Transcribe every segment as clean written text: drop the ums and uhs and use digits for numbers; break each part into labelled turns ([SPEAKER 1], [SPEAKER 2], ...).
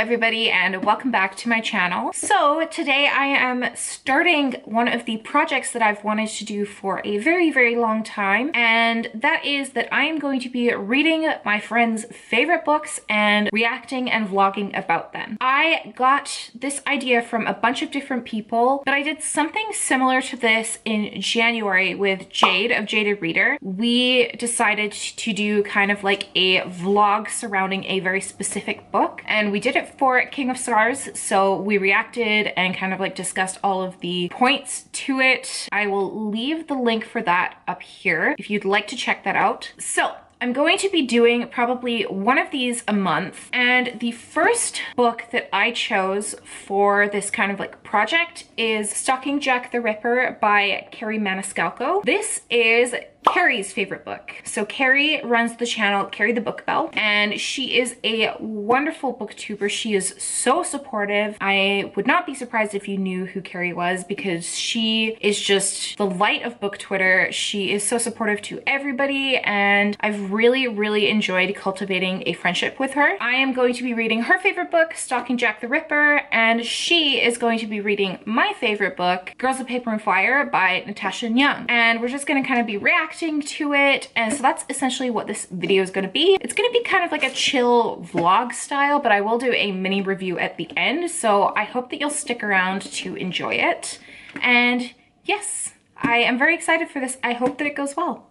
[SPEAKER 1] everybody, and welcome back to my channel. So today I am starting one of the projects that I've wanted to do for a very long time, and that is that I am going to be reading my friends' favorite books and reacting and vlogging about them. I got this idea from a bunch of different people, but I did something similar to this in January with Jade of Jaded Reader. We decided to do kind of like a vlog surrounding a very specific book, and we did it for King of Scars. So we reacted and kind of like discussed all of the points to it. I will leave the link for that up here if you'd like to check that out. So I'm going to be doing probably one of these a month, and the first book that I chose for this kind of like project is Stalking Jack the Ripper by Kerri Maniscalco. This is Kerri's favorite book. So Kerri runs the channel Kerri the Book Bell, and she is a wonderful booktuber. She is so supportive. I would not be surprised if you knew who Kerri was, because she is just the light of book Twitter. She is so supportive to everybody, and I've really enjoyed cultivating a friendship with her. I am going to be reading her favorite book, Stalking Jack the Ripper, and she is going to be reading my favorite book, Girls of Paper and Fire by Natasha Young. And we're just gonna kind of be reacting to it, and so that's essentially what this video is going to be. It's going to be kind of like a chill vlog style, but I will do a mini review at the end, so I hope that you'll stick around to enjoy it. And yes, I am very excited for this. I hope that it goes well.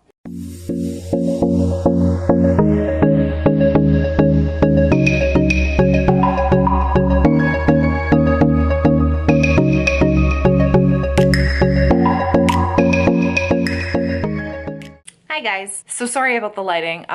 [SPEAKER 1] Hi guys, so sorry about the lighting.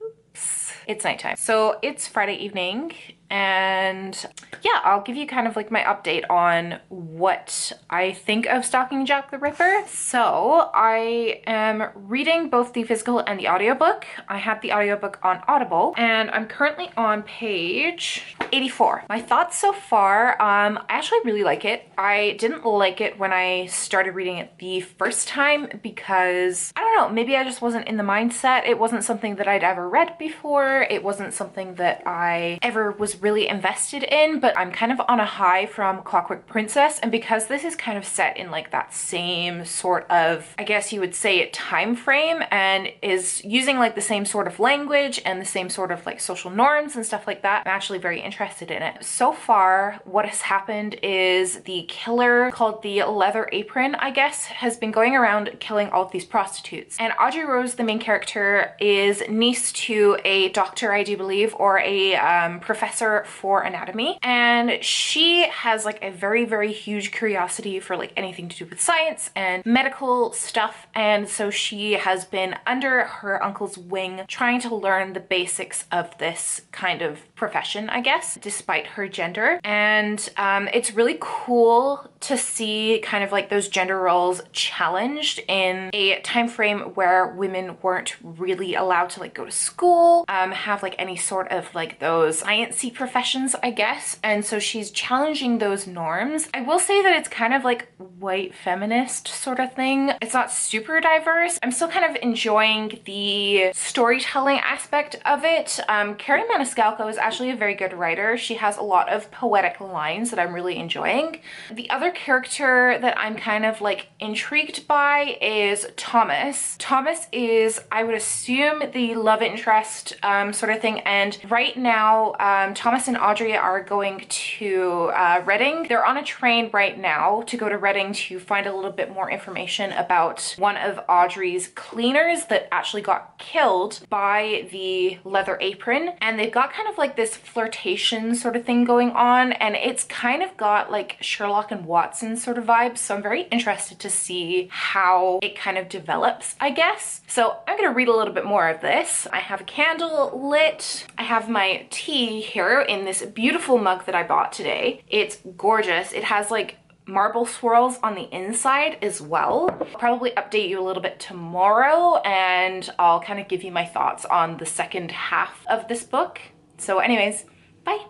[SPEAKER 1] Oops. It's nighttime. So it's Friday evening, and yeah, I'll give you kind of like my update on what I think of Stalking Jack the Ripper. So I am reading both the physical and the audiobook. I have the audiobook on Audible, and I'm currently on page 84. My thoughts so far, I actually really like it. I didn't like it when I started reading it the first time because, I don't know, maybe I just wasn't in the mindset. It wasn't something that I'd ever read before. It wasn't something that I ever was really invested in, but I'm kind of on a high from Clockwork Princess, and because this is kind of set in like that same sort of, I guess you would say, time frame, and is using like the same sort of language and the same sort of like social norms and stuff like that, I'm actually very interested in it. So far, what has happened is the killer, called the Leather Apron, I guess, has been going around killing all of these prostitutes. And Audrey Rose, the main character, is niece to a doctor, I do believe, or a professor for anatomy, and she has like a very huge curiosity for like anything to do with science and medical stuff, and so she has been under her uncle's wing trying to learn the basics of this kind of profession, I guess, despite her gender. And it's really cool to see kind of like those gender roles challenged in a time frame where women weren't really allowed to like go to school, have like any sort of like those sciencey professions, I guess. And so she's challenging those norms. I will say that it's kind of like white feminist sort of thing. It's not super diverse. I'm still kind of enjoying the storytelling aspect of it. Kerri Maniscalco is actually a very good writer. She has a lot of poetic lines that I'm really enjoying. The other character that I'm kind of like intrigued by is Thomas. Thomas is, I would assume, the love interest sort of thing, and right now Thomas and Audrey are going to Reading. They're on a train right now to go to Reading to find a little bit more information about one of Audrey's cleaners that actually got killed by the Leather Apron, and they've got kind of like this flirtation sort of thing going on, and it's kind of got like Sherlock and Watson sort of vibes, so I'm very interested to see how it kind of develops, I guess. So I'm gonna read a little bit more of this. I have a candle lit. I have my tea here in this beautiful mug that I bought today. It's gorgeous. It has like marble swirls on the inside as well. I'll probably update you a little bit tomorrow, and I'll kind of give you my thoughts on the second half of this book. So anyways, bye.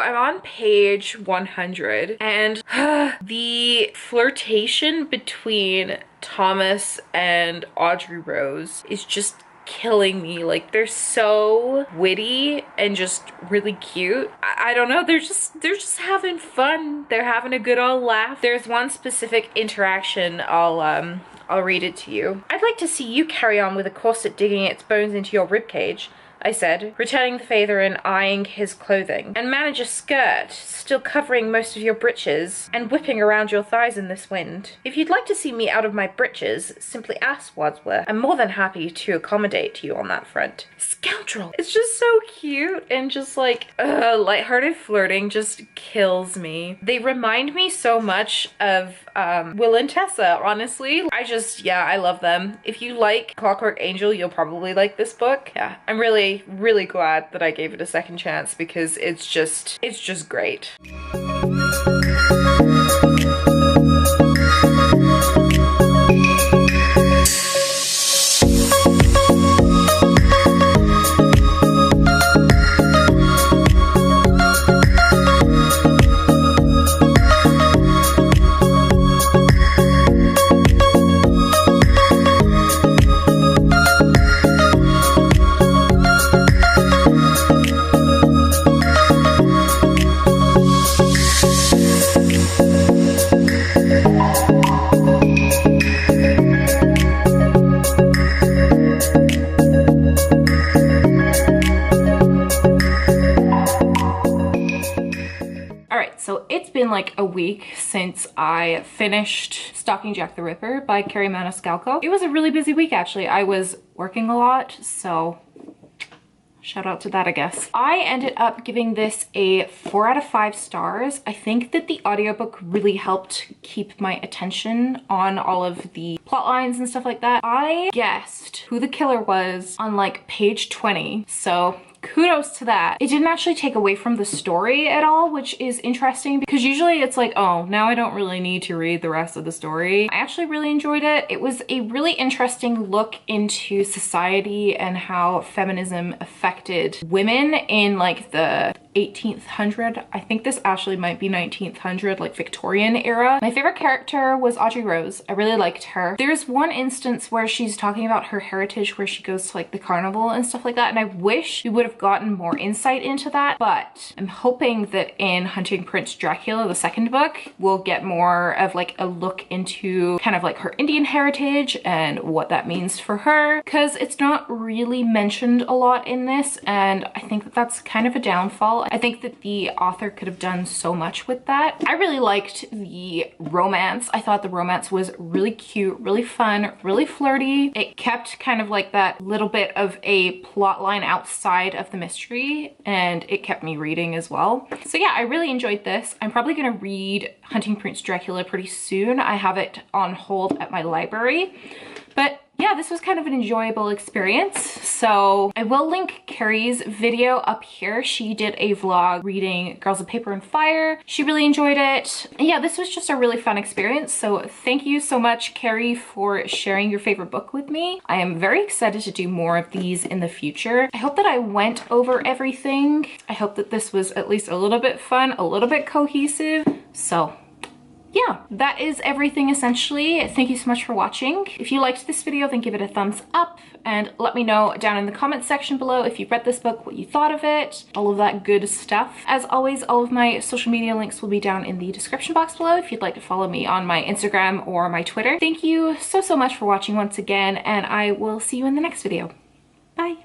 [SPEAKER 1] I'm on page 100 and the flirtation between Thomas and Audrey Rose is just killing me. Like, they're so witty and just really cute. I don't know, they're just having fun. They're having a good old laugh. There's one specific interaction I'll read it to you. "I'd like to see you carry on with a corset digging its bones into your ribcage," I said, returning the favor and eyeing his clothing, "and manage a skirt, still covering most of your breeches, and whipping around your thighs in this wind. If you'd like to see me out of my breeches, simply ask, Wadsworth. I'm more than happy to accommodate you on that front." Scoundrel! It's just so cute and just like, lighthearted flirting just kills me. They remind me so much of Will and Tessa, honestly. I love them. If you like Clockwork Angel, you'll probably like this book. Yeah, I'm really glad that I gave it a second chance because it's just great. So it's been like a week since I finished Stalking Jack the Ripper by Kerri Maniscalco. It was a really busy week actually. I was working a lot, so shout out to that, I guess. I ended up giving this a 4 out of 5 stars. I think that the audiobook really helped keep my attention on all of the plot lines and stuff like that. I guessed who the killer was on like page 20, so kudos to that. It didn't actually take away from the story at all, which is interesting because usually it's like, oh, now I don't really need to read the rest of the story. I actually really enjoyed it. It was a really interesting look into society and how feminism affected women in like the 1800. I think this actually might be 1900, like Victorian era. My favorite character was Audrey Rose. I really liked her. There's one instance where she's talking about her heritage where she goes to like the carnival and stuff like that, and I wish we would have gotten more insight into that, but I'm hoping that in Hunting Prince Dracula, the second book, we'll get more of like a look into kind of like her Indian heritage and what that means for her, because it's not really mentioned a lot in this, and I think that that's kind of a downfall. I think that the author could have done so much with that. I really liked the romance. I thought the romance was really cute, really fun, really flirty. It kept kind of like that little bit of a plot line outside of the mystery, and it kept me reading as well. So yeah, I really enjoyed this. I'm probably gonna read Hunting Prince Dracula pretty soon. I have it on hold at my library, but yeah, this was kind of an enjoyable experience. So I will link Kerri's video up here. She did a vlog reading Girls of Paper and Fire. She really enjoyed it. And yeah, this was just a really fun experience. So thank you so much, Kerri, for sharing your favorite book with me. I am very excited to do more of these in the future. I hope that I went over everything. I hope that this was at least a little bit fun, a little bit cohesive. So yeah, that is everything essentially. Thank you so much for watching. If you liked this video, then give it a thumbs up and let me know down in the comments section below if you've read this book, what you thought of it, all of that good stuff. As always, all of my social media links will be down in the description box below if you'd like to follow me on my Instagram or my Twitter. Thank you so much for watching once again, and I will see you in the next video. Bye.